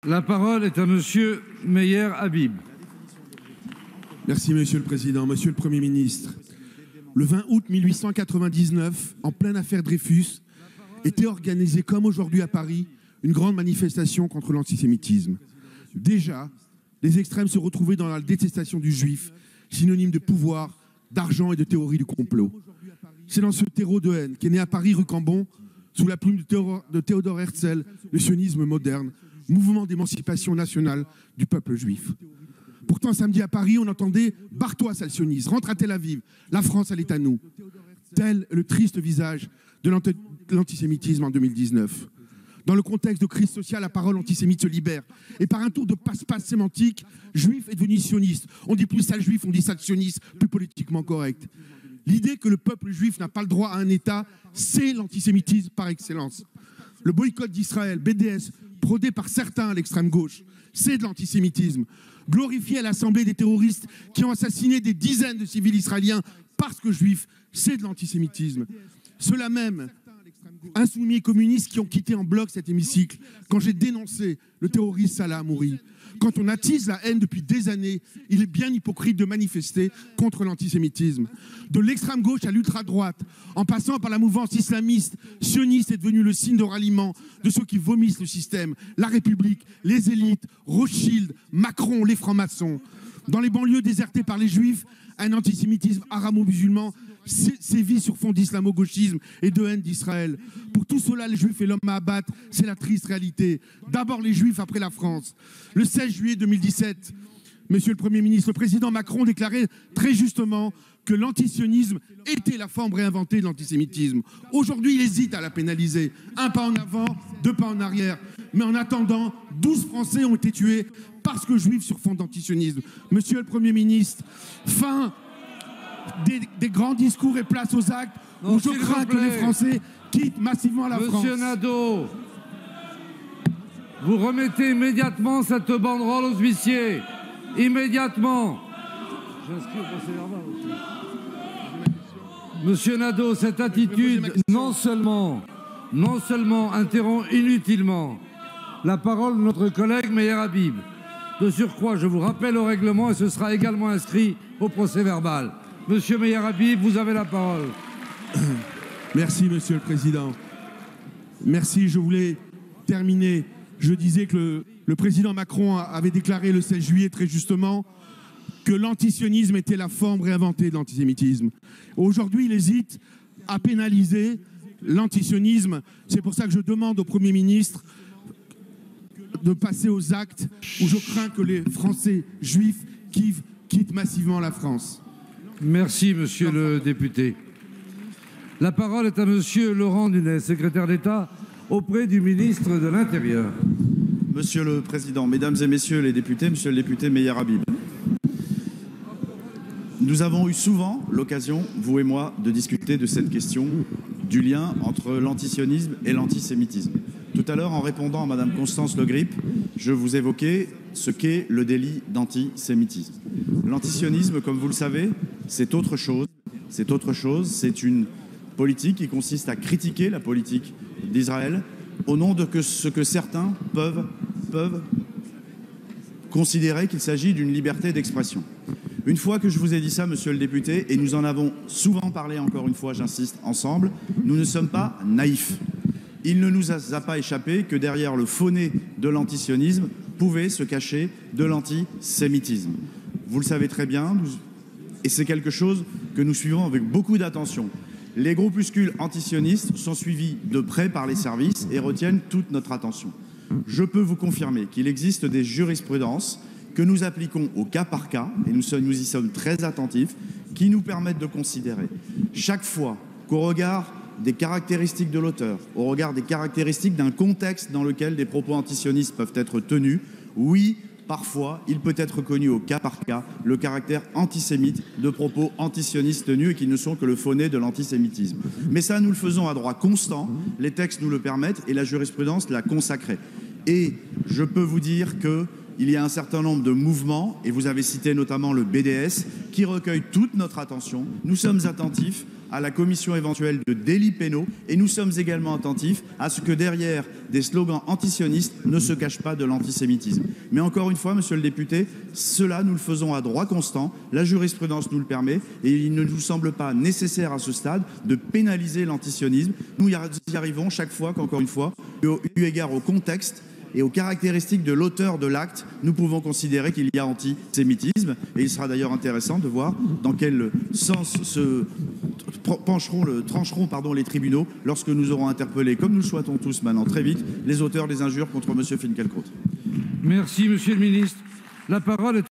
La parole est à Monsieur Meyer Habib. Merci Monsieur le Président. Monsieur le Premier ministre, le 20 août 1899, en pleine affaire Dreyfus, était organisée comme aujourd'hui à Paris une grande manifestation contre l'antisémitisme. Déjà, les extrêmes se retrouvaient dans la détestation du juif, synonyme de pouvoir, d'argent et de théorie du complot. C'est dans ce terreau de haine qu'est né à Paris rue Cambon, sous la plume de Théodore Herzl, le sionisme moderne, mouvement d'émancipation nationale du peuple juif. Pourtant, samedi à Paris, on entendait « Barre-toi, sale sioniste, rentre à Tel Aviv, la France, elle est à nous ». Tel est le triste visage de l'antisémitisme en 2019. Dans le contexte de crise sociale, la parole antisémite se libère. Et par un tour de passe-passe sémantique, juif est devenu sioniste. On dit plus sale juif, on dit sale sioniste, plus politiquement correct. L'idée que le peuple juif n'a pas le droit à un État, c'est l'antisémitisme par excellence. Le boycott d'Israël, BDS, brodé par certains à l'extrême gauche, c'est de l'antisémitisme. Glorifier à l'Assemblée des terroristes qui ont assassiné des dizaines de civils israéliens parce que juifs, c'est de l'antisémitisme. Ceux-là même, insoumis et communistes qui ont quitté en bloc cet hémicycle quand j'ai dénoncé le terroriste Salah Hamouri. Quand on attise la haine depuis des années, il est bien hypocrite de manifester contre l'antisémitisme. De l'extrême gauche à l'ultra-droite, en passant par la mouvance islamiste, sioniste est devenu le signe de ralliement de ceux qui vomissent le système, la République, les élites, Rothschild, Macron, les francs-maçons. Dans les banlieues désertées par les juifs, un antisémitisme arabo-musulman sévit sur fond d'islamo-gauchisme et de haine d'Israël. Pour tout cela, les Juifs et l'homme à abattre, c'est la triste réalité. D'abord les Juifs, après la France. Le 16 juillet 2017, Monsieur le Premier ministre, le président Macron déclarait très justement que l'antisionisme était la forme réinventée de l'antisémitisme. Aujourd'hui, il hésite à la pénaliser. Un pas en avant, deux pas en arrière. Mais en attendant, 12 Français ont été tués parce que Juifs sur fond d'antisionisme. Monsieur le Premier ministre, fin des grands discours et place aux actes, où je crains que les Français quittent massivement la France. Monsieur Nadeau, vous remettez immédiatement cette banderole aux huissiers. Immédiatement. J'inscris au procès-verbal aussi. Monsieur Nadeau, cette attitude non seulement interrompt inutilement la parole de notre collègue Meyer Habib. De surcroît, je vous rappelle au règlement et ce sera également inscrit au procès-verbal. Monsieur Meyer Habib, vous avez la parole. Merci, Monsieur le Président. Merci, je voulais terminer. Je disais que le président Macron avait déclaré le 16 juillet très justement que l'antisionisme était la forme réinventée de l'antisémitisme. Aujourd'hui, il hésite à pénaliser l'antisionisme. C'est pour ça que je demande au Premier ministre de passer aux actes où je crains que les Français juifs quittent massivement la France. Merci, monsieur le député. La parole est à monsieur Laurent Nunez, secrétaire d'État auprès du ministre de l'Intérieur. Monsieur le Président, Mesdames et Messieurs les députés, Monsieur le député Meyer Habib, nous avons eu souvent l'occasion, vous et moi, de discuter de cette question du lien entre l'antisionisme et l'antisémitisme. Tout à l'heure, en répondant à Madame Constance Le Grip, je vous évoquais ce qu'est le délit d'antisémitisme. L'antisionisme, comme vous le savez, c'est autre chose. C'est une politique qui consiste à critiquer la politique d'Israël au nom de ce que certains peuvent considérer qu'il s'agit d'une liberté d'expression. Une fois que je vous ai dit ça, monsieur le député, et nous en avons souvent parlé encore une fois, j'insiste, ensemble, nous ne sommes pas naïfs. Il ne nous a pas échappé que derrière le faux nez de l'antisionisme pouvait se cacher de l'antisémitisme. Vous le savez très bien, et c'est quelque chose que nous suivons avec beaucoup d'attention. Les groupuscules antisionistes sont suivis de près par les services et retiennent toute notre attention. Je peux vous confirmer qu'il existe des jurisprudences que nous appliquons au cas par cas, et nous y sommes très attentifs, qui nous permettent de considérer chaque fois qu'au regard des caractéristiques de l'auteur, au regard des caractéristiques d'un contexte dans lequel des propos antisionistes peuvent être tenus, oui, parfois, il peut être reconnu au cas par cas le caractère antisémite de propos antisionistes tenus et qui ne sont que le faux nez de l'antisémitisme. Mais ça, nous le faisons à droit constant, les textes nous le permettent et la jurisprudence l'a consacré. Et je peux vous dire qu'il y a un certain nombre de mouvements, et vous avez cité notamment le BDS, qui recueillent toute notre attention. Nous sommes attentifs à la commission éventuelle de délits pénaux et nous sommes également attentifs à ce que derrière des slogans antisionistes ne se cache pas de l'antisémitisme. Mais encore une fois, monsieur le député, cela nous le faisons à droit constant, la jurisprudence nous le permet et il ne nous semble pas nécessaire à ce stade de pénaliser l'antisionisme. Nous y arrivons chaque fois qu'encore une fois, eu égard au contexte et aux caractéristiques de l'auteur de l'acte, nous pouvons considérer qu'il y a antisémitisme. Et il sera d'ailleurs intéressant de voir dans quel sens trancheront les tribunaux lorsque nous aurons interpellé, comme nous le souhaitons tous maintenant très vite, les auteurs des injures contre M. Finkielkraut. Merci, Monsieur le Ministre. La parole est